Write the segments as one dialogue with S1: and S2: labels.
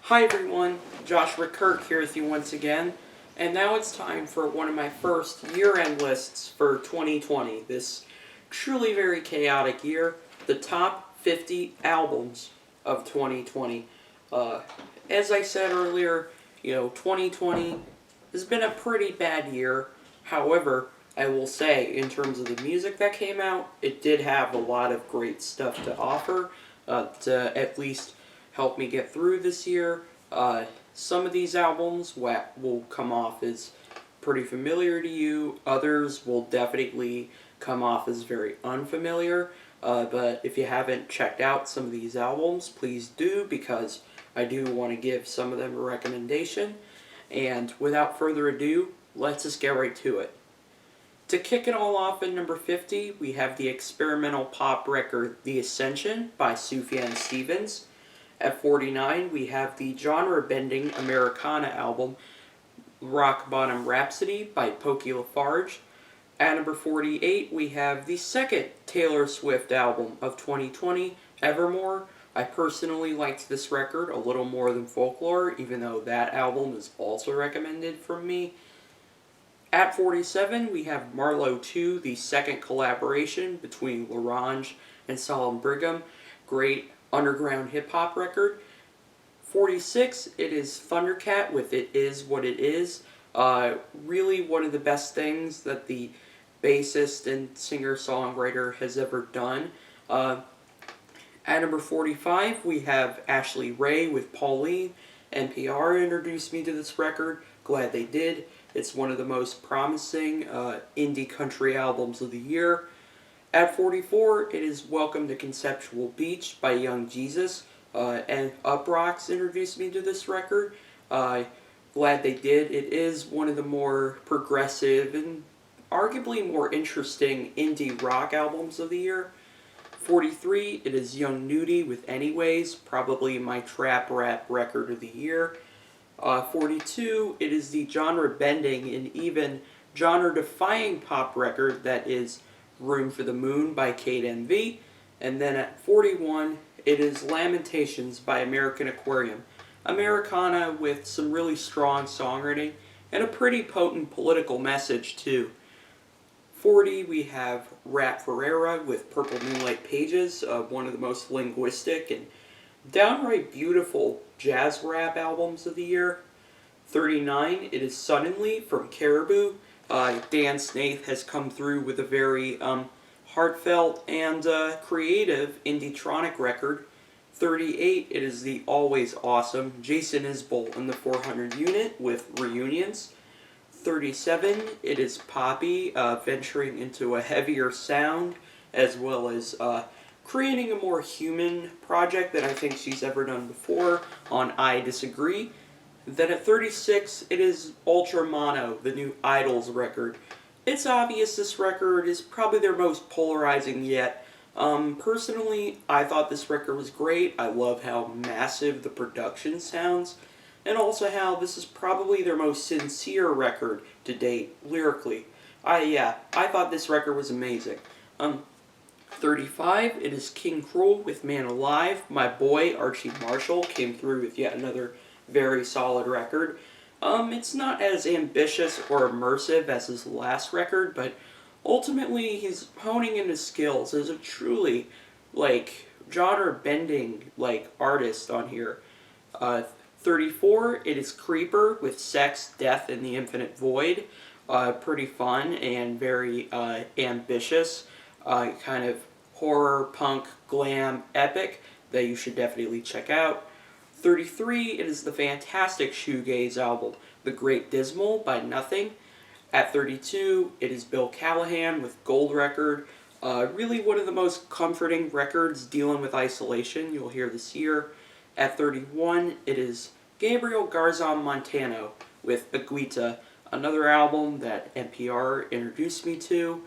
S1: Hi everyone, Joshua Kirk here with you once again, and now it's time for one of my first year-end lists for 2020, this truly very chaotic year, the top 50 albums of 2020. As I said earlier, 2020 has been a pretty bad year. However, I will say, in terms of the music that came out, it did have a lot of great stuff to offer, to at least help me get through this year. Some of these albums will come off as pretty familiar to you. Others will definitely come off as very unfamiliar. But if you haven't checked out some of these albums, please do, because I do want to give some of them a recommendation. And without further ado, let's just get right to it. To kick it all off at number 50, we have the experimental pop record The Ascension by Sufjan Stevens. At 49, we have the genre-bending Americana album Rock Bottom Rhapsody by Pokey LaFarge. At number 48, we have the second Taylor Swift album of 2020, Evermore. I personally liked this record a little more than Folklore, even though that album is also recommended from me. At 47, we have Marlowe 2, the second collaboration between LaFarge and Solemn Brigham. Great underground hip-hop record. 46, it is Thundercat with It Is What It Is. Really one of the best things that the bassist and singer-songwriter has ever done. At number 45, we have Ashley Ray with Pauline. NPR introduced me to this record. Glad they did. It's one of the most promising indie country albums of the year. At 44, it is Welcome to Conceptual Beach by Young Jesus, and Uproxx introduced me to this record. Glad they did. It is one of the more progressive and arguably more interesting indie rock albums of the year. 43, it is Young Nudy with Anyways, probably my trap rap record of the year. 42, it is the genre-bending and even genre-defying pop record that is Room for the Moon by Kate MV. And then at 41, it is Lamentations by American Aquarium. Americana with some really strong songwriting and a pretty potent political message too. 40, we have Ferreira with Purple Moonlight Pages, one of the most linguistic and downright beautiful jazz rap albums of the year. 39, it is Suddenly from Caribou. Dan Snaith has come through with a very heartfelt and creative indie-tronic record. 38, it is the always awesome Jason Isbell and the 400 Unit with Reunions. 37, it is Poppy venturing into a heavier sound, as well as creating a more human project than I think she's ever done before on I Disagree. Then at 36, it is Ultra Mono, the new Idols record. It's obvious this record is probably their most polarizing yet. Personally, I thought this record was great. I love how massive the production sounds, and also how this is probably their most sincere record to date, lyrically. I thought this record was amazing. 35, it is King Krule with Man Alive. My boy, Archie Marshall, came through with yet another very solid record. It's not as ambitious or immersive as his last record, but ultimately he's honing in his skills as a truly, genre-bending, artist on here. 34, it is Creeper with Sex, Death, and the Infinite Void. Pretty fun and very ambitious. Kind of horror, punk, glam, epic that you should definitely check out. 33, it is the fantastic shoegaze album, The Great Dismal by Nothing. At 32, it is Bill Callahan with Gold Record. Really one of the most comforting records dealing with isolation you'll hear this year. At 31, it is Gabriel Garzon-Montano with Aguita, another album that NPR introduced me to.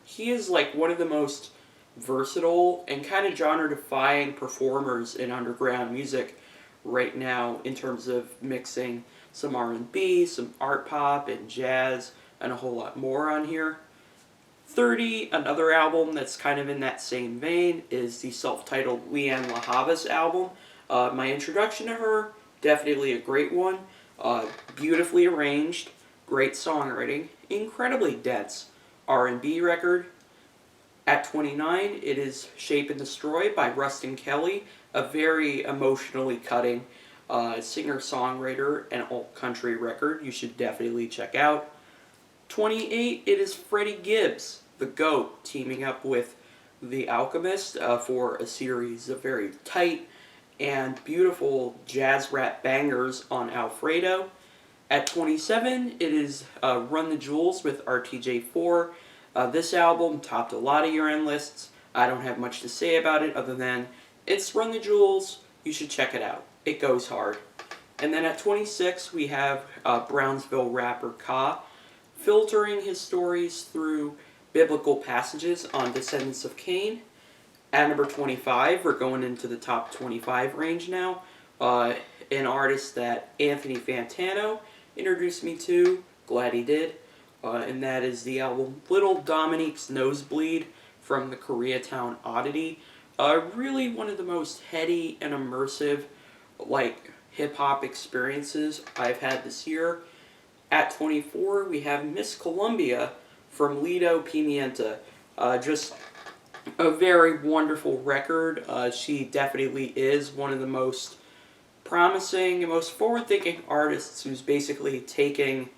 S1: He is one of the most versatile and kind of genre-defying performers in underground music right now in terms of mixing some R&B, some art pop, and jazz, and a whole lot more on here. 30, another album that's kind of in that same vein, is the self-titled Lianne Havas album. My introduction to her, definitely a great one. Beautifully arranged, great songwriting, incredibly dense R&B record. At 29, it is Shape and Destroy by Rustin Kelly, a very emotionally cutting singer-songwriter and alt-country record you should definitely check out. 28, it is Freddie Gibbs, the GOAT, teaming up with The Alchemist for a series of very tight and beautiful jazz rap bangers on Alfredo. At 27, it is Run the Jewels with RTJ4. This album topped a lot of year-end lists. I don't have much to say about it other than it's Run the Jewels. You should check it out. It goes hard. And then at 26, we have Brownsville rapper Ka, filtering his stories through biblical passages on Descendants of Cain. At number 25, we're going into the top 25 range now. An artist that Anthony Fantano introduced me to, glad he did, and that is the album Little Dominique's Nosebleed from the Koreatown Oddity. Really one of the most heady and immersive, like, hip-hop experiences I've had this year. At 24, we have Miss Columbia from Lido Pimienta. Just a very wonderful record. She definitely is one of the most promising and most forward-thinking artists who's basically taking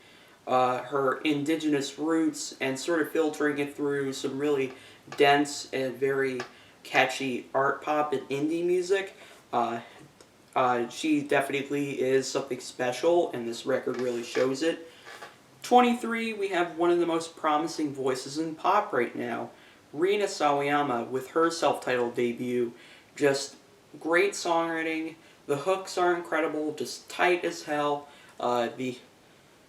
S1: her indigenous roots and sort of filtering it through some really dense and very catchy art pop and indie music. She definitely is something special, and this record really shows it. 23, we have one of the most promising voices in pop right now, Rina Sawayama, with her self-titled debut. Just great songwriting. The hooks are incredible, just tight as hell.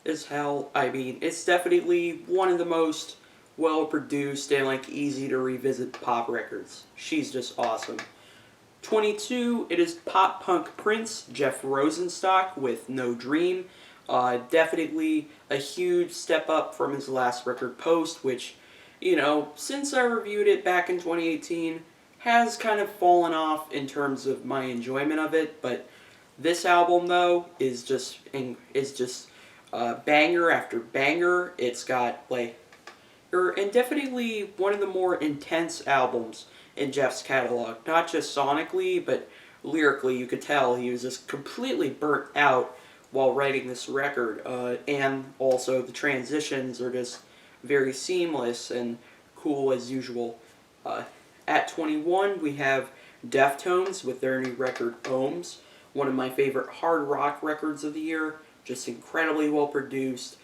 S1: It's definitely one of the most well-produced and like easy to revisit pop records. She's just awesome. 22, it is pop punk prince Jeff Rosenstock with No Dream. Definitely a huge step up from his last record, Post, which, you know, since I reviewed it back in 2018, has kind of fallen off in terms of my enjoyment of it, but this album, though, is just banger after banger. It's got, and definitely one of the more intense albums in Jeff's catalog. Not just sonically, but lyrically. You could tell he was just completely burnt out while writing this record. And also the transitions are just very seamless and cool as usual. At 21, we have Deftones with their new record, Ohms. One of my favorite hard rock records of the year. Just incredibly well produced.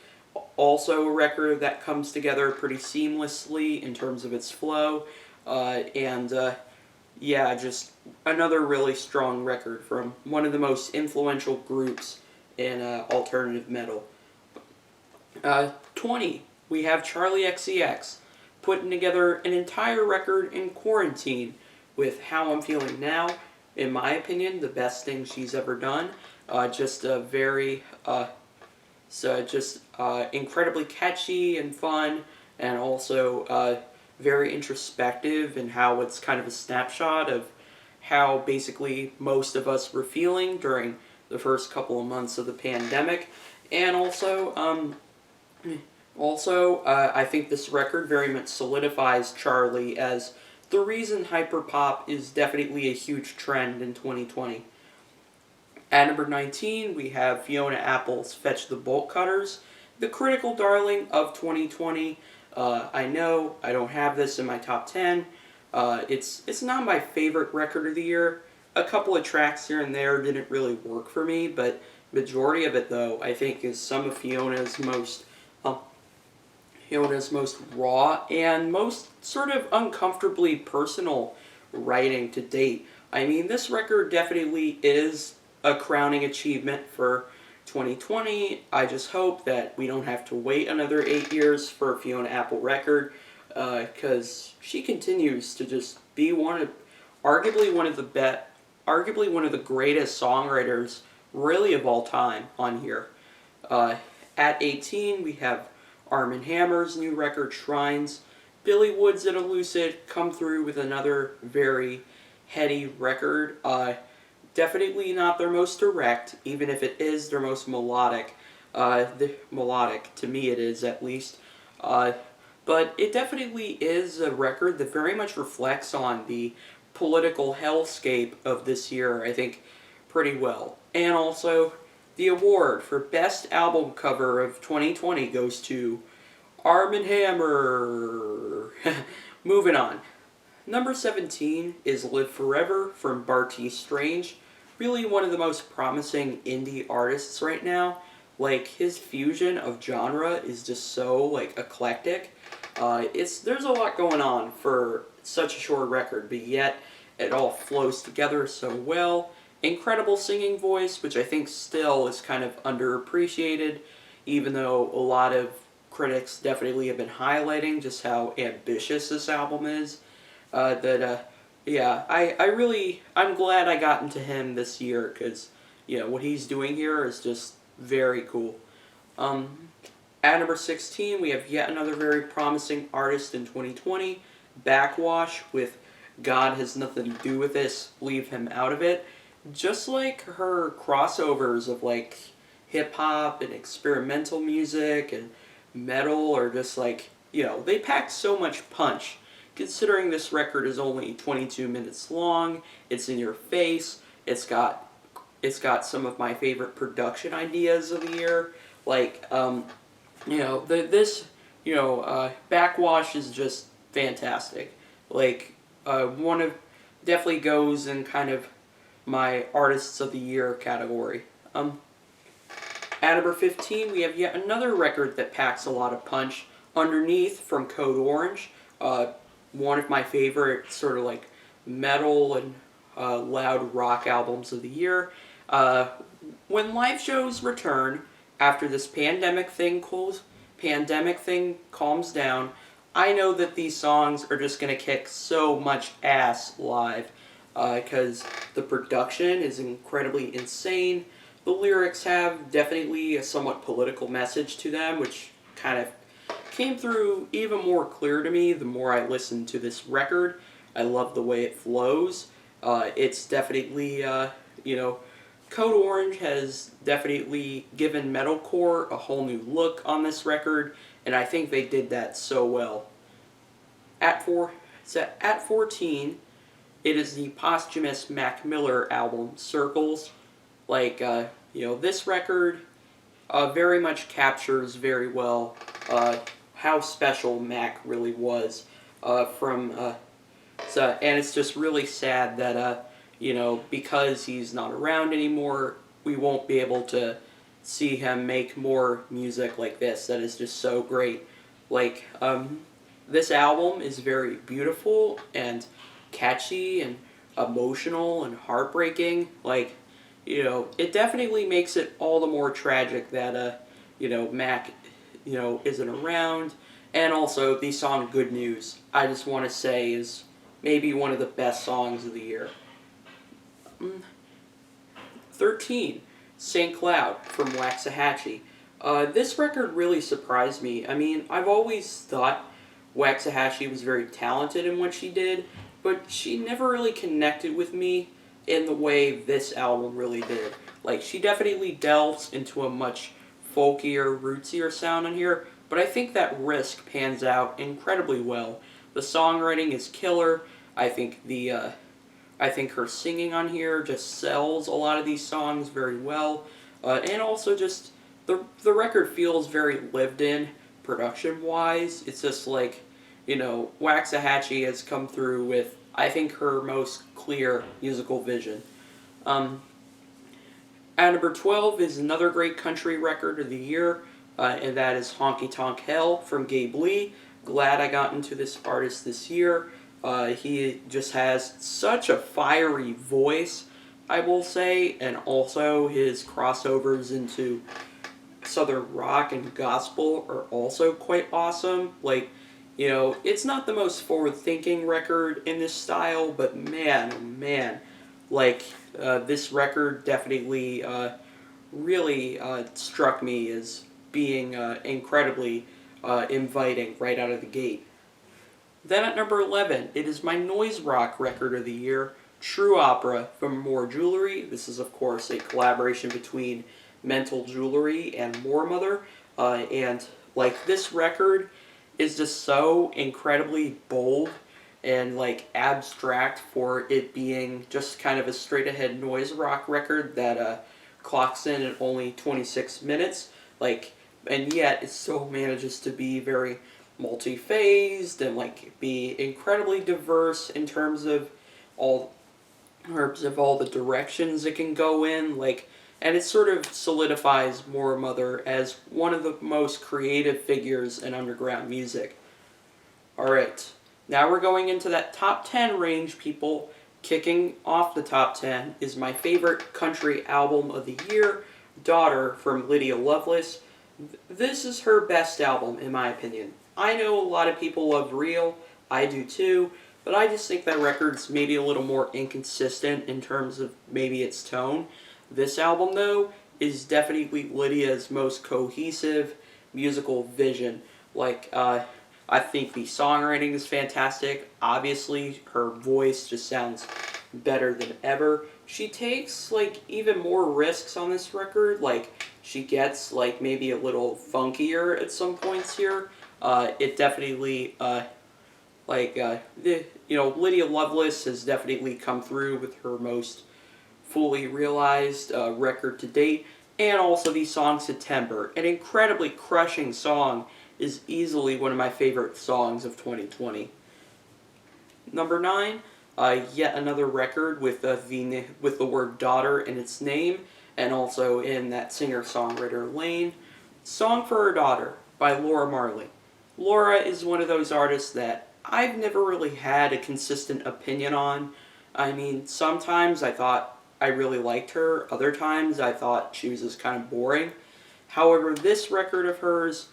S1: Also a record that comes together pretty seamlessly in terms of its flow. Just another really strong record from one of the most influential groups in alternative metal. 20, we have Charlie XCX putting together an entire record in quarantine with How I'm Feeling Now. In my opinion, the best thing she's ever done. Incredibly catchy and fun, and also very introspective in how it's kind of a snapshot of how basically most of us were feeling during the first couple of months of the pandemic. And I think this record very much solidifies Charlie as the reason hyperpop is definitely a huge trend in 2020. At number 19, we have Fiona Apple's Fetch the Bolt Cutters, the critical darling of 2020. I know I don't have this in my top 10. It's not my favorite record of the year. A couple of tracks here and there didn't really work for me, but majority of it, though, I think is some of Fiona's most raw and most sort of uncomfortably personal writing to date. I mean, this record definitely is a crowning achievement for 2020. I just hope that we don't have to wait another 8 years for a Fiona Apple record, because she continues to just be arguably one of the greatest songwriters really of all time on here. At 18, we have Arm & Hammer's new record, Shrines. Billy Woods and Elucid come through with another very heady record. Definitely not their most direct, even if it is their most melodic. Melodic, to me it is at least. Uh, but it definitely is a record that very much reflects on the political hellscape of this year, I think, pretty well. And also, the award for Best Album Cover of 2020 goes to Arm & Hammer. Moving on. Number 17 is Live Forever from Barty Strange. Really one of the most promising indie artists right now. Like, his fusion of genre is just so, like, eclectic. There's a lot going on for such a short record, but yet it all flows together so well. Incredible singing voice, which I think still is kind of underappreciated, even though a lot of critics definitely have been highlighting just how ambitious this album is. I'm glad I got into him this year, because, what he's doing here is just very cool. At number 16, we have yet another very promising artist in 2020, Backwash, with God Has Nothing to Do with This, Leave Him Out of It. Just like her crossovers of, like, hip-hop and experimental music and metal, or just, like, they pack so much punch. Considering this record is only 22 minutes long, it's in your face, it's got some of my favorite production ideas of the year. Like, Backwash is just fantastic. Like, definitely goes in kind of my Artists of the Year category. At number 15, we have yet another record that packs a lot of punch. Underneath from Code Orange. One of my favorite sort of like metal and loud rock albums of the year. When live shows return after this pandemic thing calms down, I know that these songs are just going to kick so much ass live, because the production is incredibly insane. The lyrics have definitely a somewhat political message to them, which kind of came through even more clear to me the more I listened to this record. I love the way it flows. It's definitely, Code Orange has definitely given metalcore a whole new look on this record, and I think they did that so well. At 14, it is the posthumous Mac Miller album, Circles. Like, this record very much captures very well how special Mac really was. And it's just really sad that, because he's not around anymore, we won't be able to see him make more music like this that is just so great. Like, this album is very beautiful and catchy and emotional and heartbreaking. Like, it definitely makes it all the more tragic that, Mac, isn't around. And also, the song Good News, I just want to say, is maybe one of the best songs of the year. 13, St. Cloud from Waxahachie. This record really surprised me. I mean, I've always thought Waxahachie was very talented in what she did, but she never really connected with me in the way this album really did. Like, she definitely delves into a much folkier, rootsier sound on here, but I think that Risk pans out incredibly well. The songwriting is killer. I think her singing on here just sells a lot of these songs very well, and also just the record feels very lived in production-wise. It's just like, Waxahachie has come through with, I think, her most clear musical vision. At number 12 is another great country record of the year, and that is Honky Tonk Hell from Gabe Lee. Glad I got into this artist this year. He just has such a fiery voice, I will say, and also his crossovers into southern rock and gospel are also quite awesome. Like, it's not the most forward-thinking record in this style, but man, oh man, like, this record definitely really struck me as being incredibly inviting right out of the gate. Then at number 11, it is my noise rock record of the year, True Opera from More Jewelry. This is, of course, a collaboration between Mental Jewelry and More Mother. And, like, this record is just so incredibly bold and, like, abstract for it being just kind of a straight-ahead noise rock record that clocks in at only 26 minutes. Like, and yet it still manages to be very multi-phased and, like, be incredibly diverse in terms of all the directions it can go in, like, and it sort of solidifies More Mother as one of the most creative figures in underground music. Alright, now we're going into that top 10 range, people. Kicking off the top 10 is my favorite country album of the year, Daughter from Lydia Lovelace. This is her best album, in my opinion. I know a lot of people love Real, I do too, but I just think that record's maybe a little more inconsistent in terms of maybe its tone. This album, though, is definitely Lydia's most cohesive musical vision. Like, I think the songwriting is fantastic. Obviously, her voice just sounds better than ever. She takes, like, even more risks on this record. Like, she gets, like, maybe a little funkier at some points here. It definitely, Lydia Lovelace has definitely come through with her most fully realized record to date. And also the song September, an incredibly crushing song, is easily one of my favorite songs of 2020. Number 9, yet another record with the word daughter in its name, and also in that singer-songwriter lane. Song for Her Daughter by Laura Marley. Laura is one of those artists that I've never really had a consistent opinion on. I mean, sometimes I thought I really liked her, other times I thought she was just kind of boring. However, this record of hers,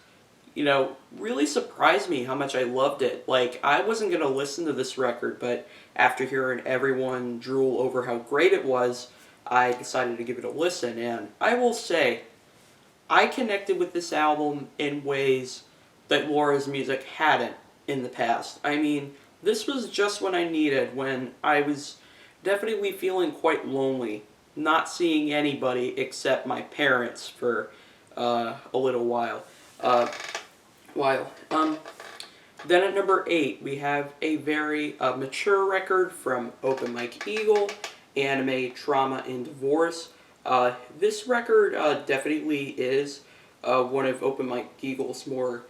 S1: really surprised me how much I loved it. Like, I wasn't going to listen to this record, but after hearing everyone drool over how great it was, I decided to give it a listen. And I will say, I connected with this album in ways that Laura's music hadn't in the past. I mean, this was just what I needed when I was definitely feeling quite lonely, not seeing anybody except my parents for a little while. Then at number 8, we have a very mature record from Open Mike Eagle, Anime, Trauma, and Divorce. This record definitely is one of Open Mike Eagle's more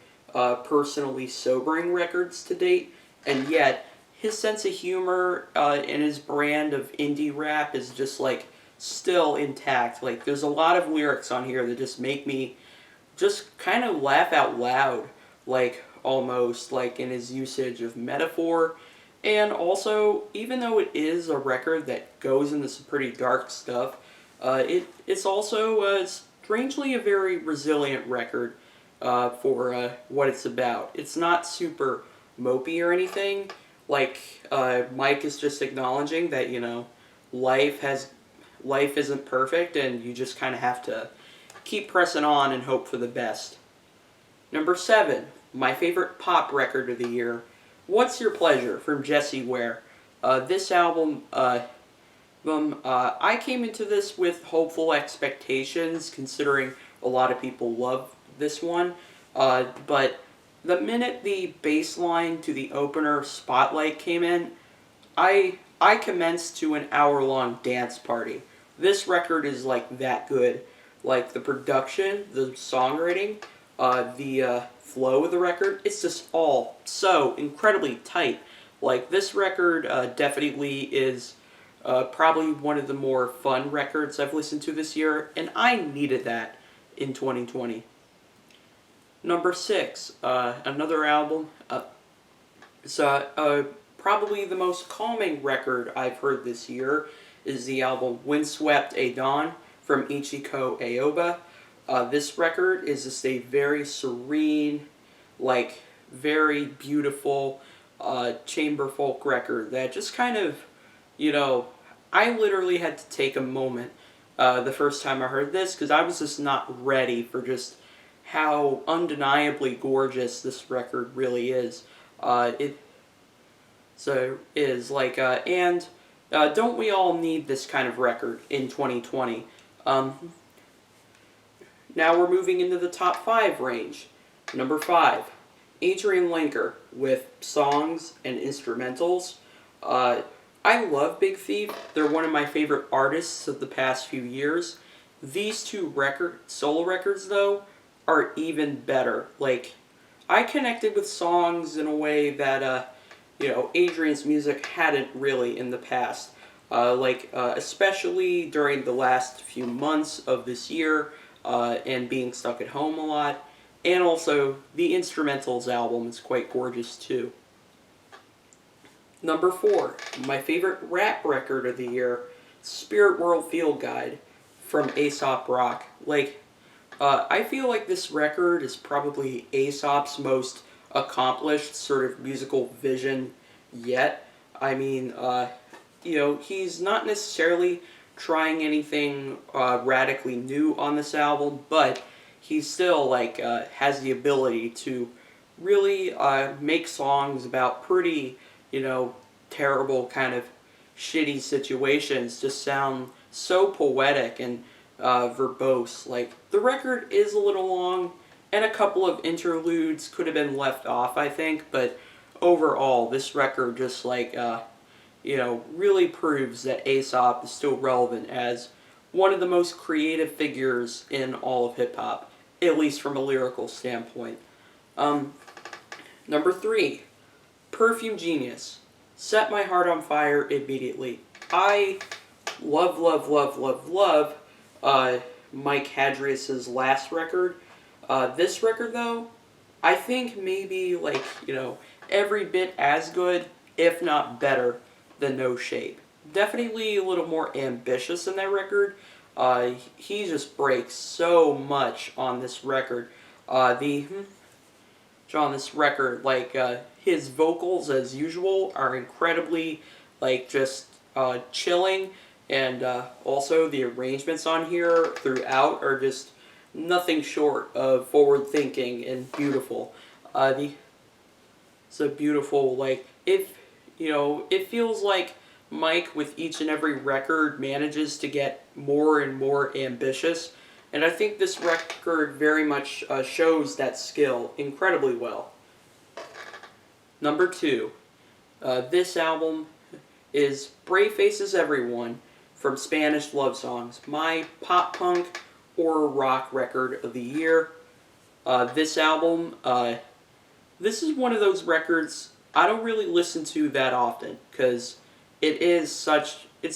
S1: personally sobering records to date, and yet his sense of humor and his brand of indie rap is just, like, still intact. Like, there's a lot of lyrics on here that just make me just kind of laugh out loud, like, almost, like, in his usage of metaphor. And also, even though it is a record that goes into some pretty dark stuff, it's also strangely a very resilient record for what it's about. It's not super mopey or anything. Like, Mike is just acknowledging that, life isn't perfect, and you just kind of have to keep pressing on and hope for the best. Number 7, my favorite pop record of the year, What's Your Pleasure from Jessie Ware. This album, I came into this with hopeful expectations, considering a lot of people love this one, but the minute the bass line to the opener Spotlight came in, I commenced to an hour-long dance party. This record is, like, that good. Like, the production, the songwriting, the flow of the record, it's just all so incredibly tight. Like, this record definitely is probably one of the more fun records I've listened to this year, and I needed that in 2020. Number 6, another album. Probably the most calming record I've heard this year is the album Windswept A Dawn from Ichiko Aoba. This record is just a very serene, like, very beautiful chamber folk record that just kind of, I literally had to take a moment the first time I heard this, because I was just not ready for just how undeniably gorgeous this record really is. And don't we all need this kind of record in 2020? Now we're moving into the top 5 range. Number 5, Adrian Lenker with songs and instrumentals. I love Big Thief. They're one of my favorite artists of the past few years. These two solo records, though, are even better. Like, I connected with songs in a way that, Adrian's music hadn't really in the past. Especially during the last few months of this year, and being stuck at home a lot. And also, the Instrumentals album is quite gorgeous too. Number 4, my favorite rap record of the year, Spirit World Field Guide from Aesop Rock. I feel like this record is probably Aesop's most accomplished sort of musical vision yet. I mean, he's not necessarily trying anything radically new on this album, but he still has the ability to really make songs about pretty, terrible kind of shitty situations just sound so poetic and verbose. The record is a little long, and a couple of interludes could have been left off, I think, but overall, this record just really proves that Aesop is still relevant as one of the most creative figures in all of hip-hop, at least from a lyrical standpoint. Number 3, Perfume Genius. Set My Heart on Fire Immediately. I love Mike Hadrius's last record. This record, though, I think maybe, every bit as good, if not better, than No Shape. Definitely a little more ambitious in that record. He just breaks so much on this record. His vocals, as usual, are incredibly, chilling, and also the arrangements on here throughout are just nothing short of forward-thinking and beautiful. It's a beautiful, it feels like Mike, with each and every record, manages to get more and more ambitious, and I think this record very much shows that skill incredibly well. Number 2, this album is Brave Faces Everyone from Spanish Love Songs, my pop-punk or rock record of the year. This album, this is one of those records I don't really listen to that often, because it's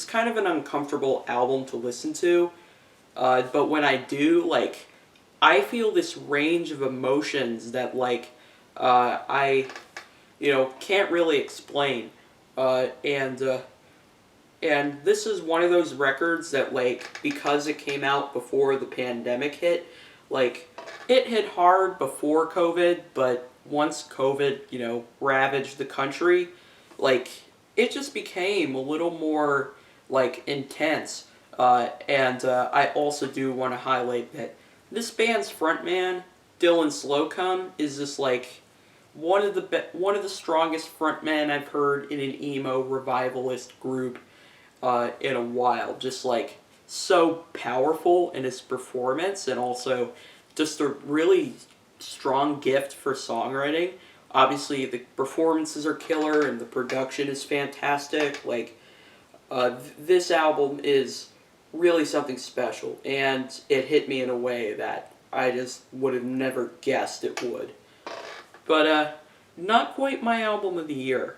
S1: kind of an uncomfortable album to listen to, but when I do, I feel this range of emotions that, I can't really explain, and this is one of those records that, because it came out before the pandemic hit, it hit hard before COVID, but once COVID, ravaged the country, it just became a little more, intense. And I also do want to highlight that this band's frontman, Dylan Slocum, is just, one of the strongest frontmen I've heard in an emo revivalist group in a while. Just, so powerful in his performance, and also just a really strong gift for songwriting. Obviously, the performances are killer, and the production is fantastic. This album is really something special, and it hit me in a way that I just would have never guessed it would. But, not quite my album of the year.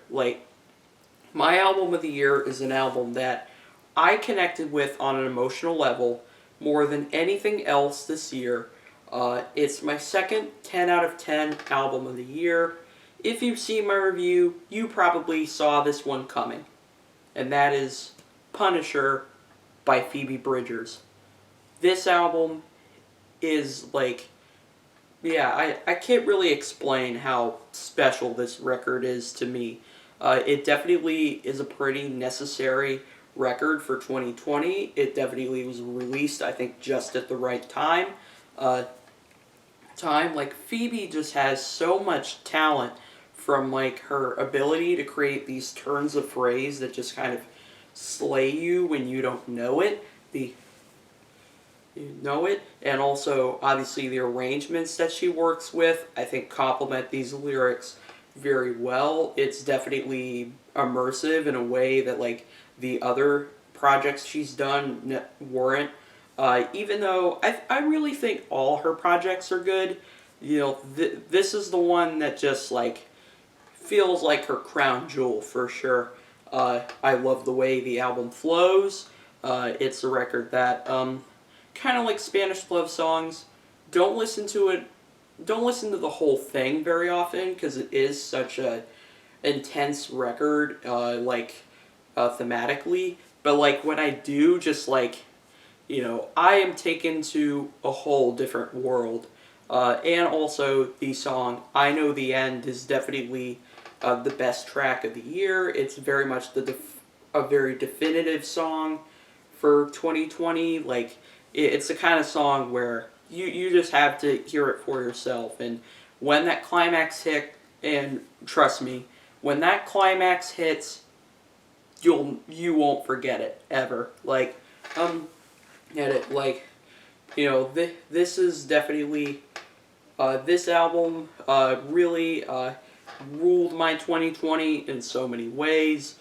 S1: My album of the year is an album that I connected with on an emotional level more than anything else this year. It's my second 10 out of 10 album of the year. If you've seen my review, you probably saw this one coming. And that is Punisher by Phoebe Bridgers. This album is I can't really explain how special this record is to me. It definitely is a pretty necessary record for 2020. It definitely was released, I think, just at the right time. Phoebe just has so much talent, from her ability to create these turns of phrase that just kind of slay you when you don't know it. And also obviously the arrangements that she works with, I think, complement these lyrics very well. It's definitely immersive in a way that like the other projects she's done weren't. Even though I really think all her projects are good, this is the one that just like feels like her crown jewel for sure. I love the way the album flows. It's a record that kind of like Spanish love songs. Don't listen to it. Don't listen to the whole thing very often because it is such a intense record, thematically. But like when I do, just like I am taken to a whole different world. And also the song "I Know the End" is definitely the best track of the year. It's very much a very definitive song for 2020. Like it's the kind of song where you just have to hear it for yourself. And when that climax hit, and trust me, when that climax hits, you won't forget it ever. Like this is definitely this album really ruled my 2020 in so many ways.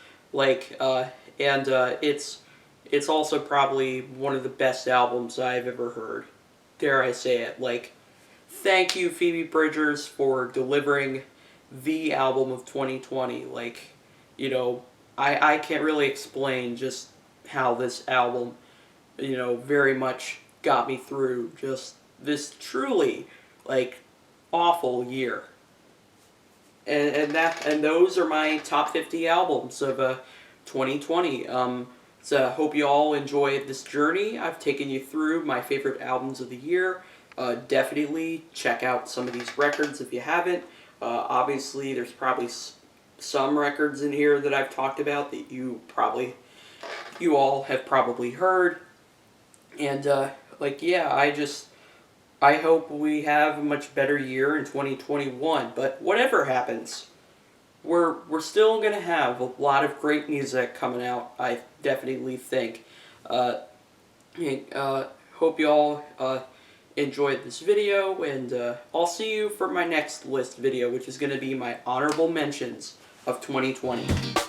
S1: It's also probably one of the best albums I've ever heard. Dare I say it? Like, thank you, Phoebe Bridgers, for delivering the album of 2020. Like, I can't really explain just how this album, very much got me through just this truly, like, awful year. And those are my top 50 albums of 2020. So I hope you all enjoyed this journey. I've taken you through my favorite albums of the year. Definitely check out some of these records if you haven't. Obviously, there's probably some records in here that I've talked about that you all have probably heard. And I hope we have a much better year in 2021. But whatever happens, we're still gonna have a lot of great music coming out. I definitely think. Hope you all enjoyed this video, and I'll see you for my next list video, which is gonna be my honorable mentions of 2020.